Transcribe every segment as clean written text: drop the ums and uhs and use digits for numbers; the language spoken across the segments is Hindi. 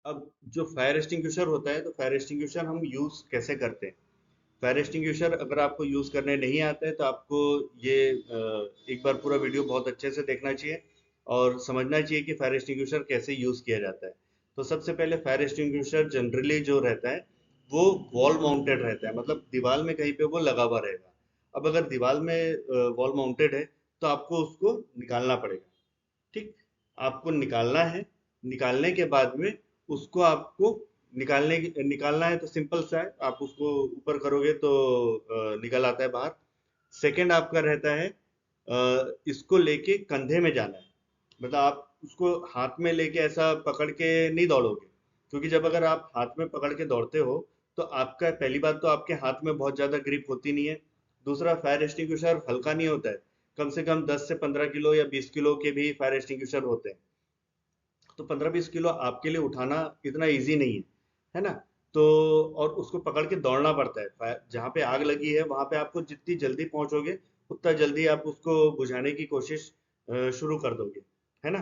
अब जो फायर एक्सटिंग्विशर होता है, तो फायर एक्सटिंग्विशर हम यूज कैसे करते हैं? फायर एक्सटिंग्विशर अगर आपको यूज करने नहीं आता है तो आपको ये एक बार पूरा वीडियो बहुत अच्छे से देखना चाहिए और समझना चाहिए कि फायर एक्सटिंग्विशर कैसे यूज किया जाता है। तो सबसे पहले फायर एक्सटिंग्विशर जनरली जो रहता है वो वॉल माउंटेड रहता है, मतलब दीवार में कहीं पे वो लगा हुआ रहेगा। अब अगर दीवार में वॉल माउंटेड है तो आपको उसको निकालना पड़ेगा। ठीक, आपको निकालना है। निकालने के बाद में उसको आपको निकालना है तो सिंपल सा है, आप उसको ऊपर करोगे तो निकल आता है बाहर। सेकंड आपका रहता है इसको लेके कंधे में जाना है। मतलब आप उसको हाथ में लेके ऐसा पकड़ के नहीं दौड़ोगे, क्योंकि जब अगर आप हाथ में पकड़ के दौड़ते हो तो आपका पहली बात तो आपके हाथ में बहुत ज्यादा ग्रिप होती नहीं है। दूसरा, फायर एक्सटिंग्विशर हल्का नहीं होता है। कम से कम 10 से 15 किलो या 20 किलो के भी फायर एक्सटिंग्विशर होते हैं। तो 15-20 किलो आपके लिए उठाना इतना इजी नहीं है ना? तो और उसको पकड़ के दौड़ना पड़ता है। जहाँ पे आग लगी है वहां पे आपको जितनी जल्दी पहुंचोगे उतना जल्दी आप उसको बुझाने की कोशिश शुरू कर दोगे, है ना?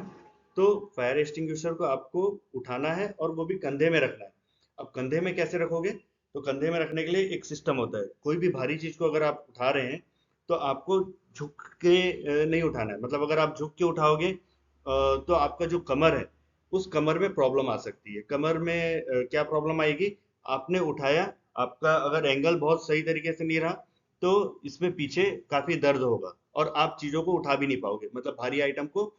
तो फायर एक्सटिंग्विशर को आपको उठाना है और वो भी कंधे में रखना है। अब कंधे में कैसे रखोगे? तो कंधे में रखने के लिए एक सिस्टम होता है। कोई भी भारी चीज को अगर आप उठा रहे हैं तो आपको झुक के नहीं उठाना है। मतलब अगर आप झुक के उठाओगे तो आपका जो कमर है उस कमर में प्रॉब्लम आ सकती है। कमर में क्या प्रॉब्लम आएगी? आपने उठाया, आपका अगर एंगल बहुत सही तरीके से नहीं रहा तो इसमें पीछे काफी दर्द होगा और आप चीजों को उठा भी नहीं पाओगे। मतलब भारी आइटम को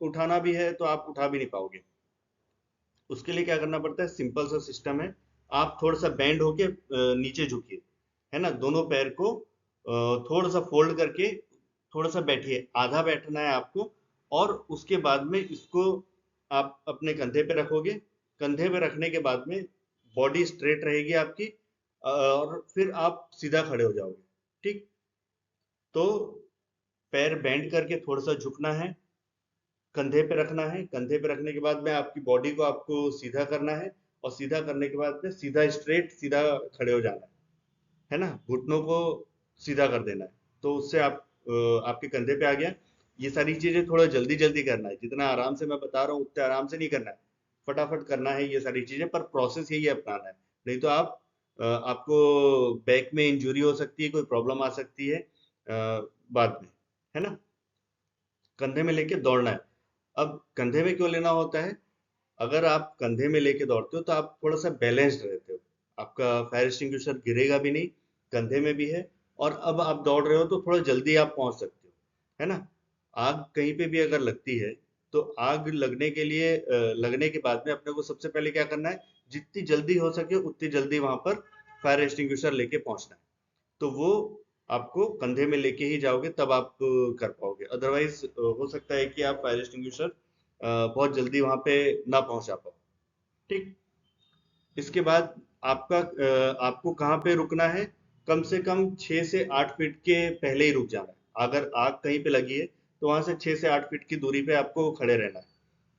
उठाना भी है तो आप उठा भी नहीं पाओगे। उसके लिए क्या करना पड़ता है? सिंपल सा सिस्टम है। आप थोड़ा सा बैंड होके नीचे झुकिए, है ना? दोनों पैर को थोड़ा सा फोल्ड करके थोड़ा सा बैठिए, आधा बैठना है आपको। और उसके बाद में इसको आप अपने कंधे पे रखोगे। कंधे पे रखने के बाद में बॉडी स्ट्रेट रहेगी आपकी, और फिर आप सीधा खड़े हो जाओगे। ठीक, तो पैर बेंड करके थोड़ा सा झुकना है, कंधे पे रखना है। कंधे पे रखने के बाद में आपकी बॉडी को आपको सीधा करना है, और सीधा करने के बाद में सीधा स्ट्रेट सीधा खड़े हो जाना है ना? घुटनों को सीधा कर देना है। तो उससे आप आपके कंधे पे आ गया। ये सारी चीजें थोड़ा जल्दी जल्दी करना है। जितना आराम से मैं बता रहा हूँ उतने आराम से नहीं करना है, फटाफट करना है ये सारी चीजें। पर प्रोसेस यही अपनाना है, नहीं तो आपको बैक में इंजरी हो सकती है, कोई प्रॉब्लम आ सकती है बाद में, है ना? कंधे में लेके दौड़ना है। अब कंधे में क्यों लेना होता है? अगर आप कंधे में लेके दौड़ते हो तो आप थोड़ा सा बैलेंस्ड रहते हो। आपका फायर एक्सटिंग्विशर गिरेगा भी नहीं, कंधे में भी है। और अब आप दौड़ रहे हो तो थोड़ा जल्दी आप पहुंच सकते हो, है ना? आग कहीं पे भी अगर लगती है तो आग लगने के लिए लगने के बाद में अपने को सबसे पहले क्या करना है? जितनी जल्दी हो सके उतनी जल्दी वहां पर फायर एक्सटिंग्विशर लेके पहुंचना है। तो वो आपको कंधे में लेके ही जाओगे तब आप कर पाओगे। अदरवाइज हो सकता है कि आप फायर एक्सटिंग्विशर बहुत जल्दी वहां पे ना पहुंचा पाओ। ठीक, इसके बाद आपको कहाँ पे रुकना है? कम से कम 6 से 8 फीट के पहले ही रुक जाना है। अगर आग कहीं पे लगी है तो वहां से 6 से 8 फीट की दूरी पे आपको खड़े रहना है,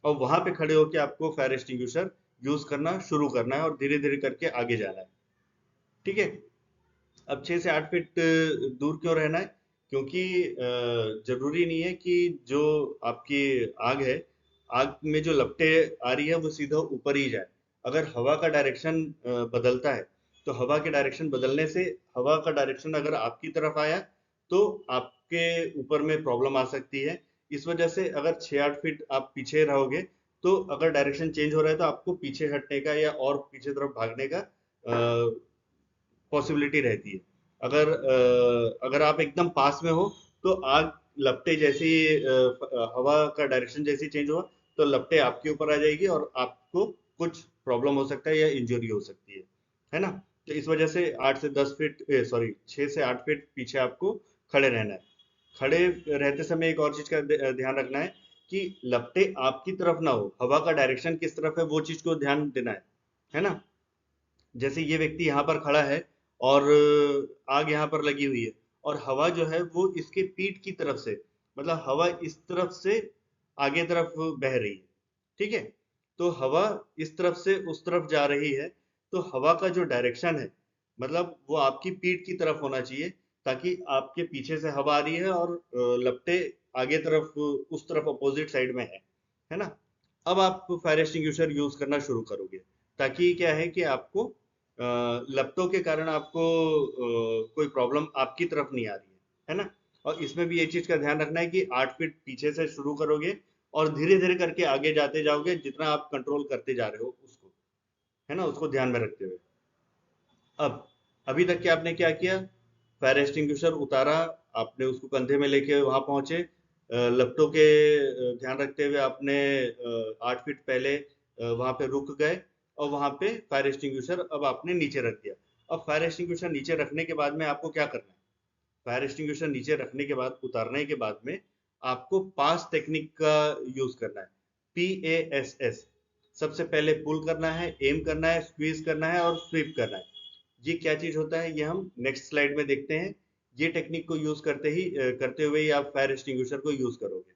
और वहां पे खड़े होके आपको फायर एक्सटिंग्विशर यूज करना शुरू करना है और धीरे धीरे करके आगे जाना है। ठीक है? अब 6 से 8 फीट दूर क्यों रहना है? क्योंकि जरूरी नहीं है कि जो आपकी आग है, आग में जो लपटें आ रही है वो सीधा ऊपर ही जाए। अगर हवा का डायरेक्शन बदलता है तो हवा के डायरेक्शन बदलने से हवा का डायरेक्शन अगर आपकी तरफ आया तो आपके ऊपर में प्रॉब्लम आ सकती है। इस वजह से अगर 6-8 फीट आप पीछे रहोगे तो अगर डायरेक्शन चेंज हो रहा है तो आपको पीछे हटने का या और पीछे तरफ भागने का पॉसिबिलिटी रहती है। अगर आप एकदम पास में हो तो आग लपटे जैसी हवा का डायरेक्शन जैसी चेंज हुआ तो लपटे आपके ऊपर आ जाएगी और आपको कुछ प्रॉब्लम हो सकता है या इंजरी हो सकती है ना? तो इस वजह से 8 से 10 फीट, सॉरी, 6 से 8 फीट पीछे आपको खड़े रहना है। खड़े रहते समय एक और चीज का ध्यान रखना है कि लपटे आपकी तरफ ना हो, हवा का डायरेक्शन किस तरफ है वो चीज को ध्यान देना है ना? जैसे ये व्यक्ति यहाँ पर खड़ा है और आग यहाँ पर लगी हुई है, और हवा जो है वो इसके पीठ की तरफ से, मतलब हवा इस तरफ से आगे तरफ बह रही है। ठीक है? तो हवा इस तरफ से उस तरफ जा रही है, तो हवा का जो डायरेक्शन है मतलब वो आपकी पीठ की तरफ होना चाहिए, ताकि आपके पीछे से हवा आ रही है और लपटे आगे तरफ उस तरफ अपोजिट साइड में है ना? अब आप फायर एक्सटिंग्विशर यूज करना शुरू करोगे, ताकि क्या है कि आपको लपटों के कारण आपको कोई प्रॉब्लम आपकी तरफ नहीं आ रही है ना। और इसमें भी ये चीज का ध्यान रखना है कि 8 फीट पीछे से शुरू करोगे और धीरे धीरे करके आगे जाते जाओगे, जितना आप कंट्रोल करते जा रहे हो उसको, है ना, उसको ध्यान में रखते हुए। अब अभी तक के आपने क्या किया, फायर एक्सटिंग्विशर उतारा, आपने उसको कंधे में लेके वहां पहुंचे, लपटों के ध्यान रखते हुए आपने 8 फीट पहले वहां पे रुक गए, और वहां पे फायर एक्सटिंग्विशर अब आपने नीचे रख दिया। अब फायर एक्सटिंग्विशर नीचे रखने के बाद में आपको क्या करना है, फायर एक्सटिंग्विशर नीचे रखने के बाद, उतारने के बाद में आपको पास टेक्निक का यूज करना है, PASS। सबसे पहले पुल करना है, एम करना है, स्क्वीज करना है और स्वीप करना है। ये क्या चीज होता है, ये हम नेक्स्ट स्लाइड में देखते हैं। ये टेक्निक को यूज करते हुए ही आप फायर एक्सटिंग्विशर को यूज करोगे।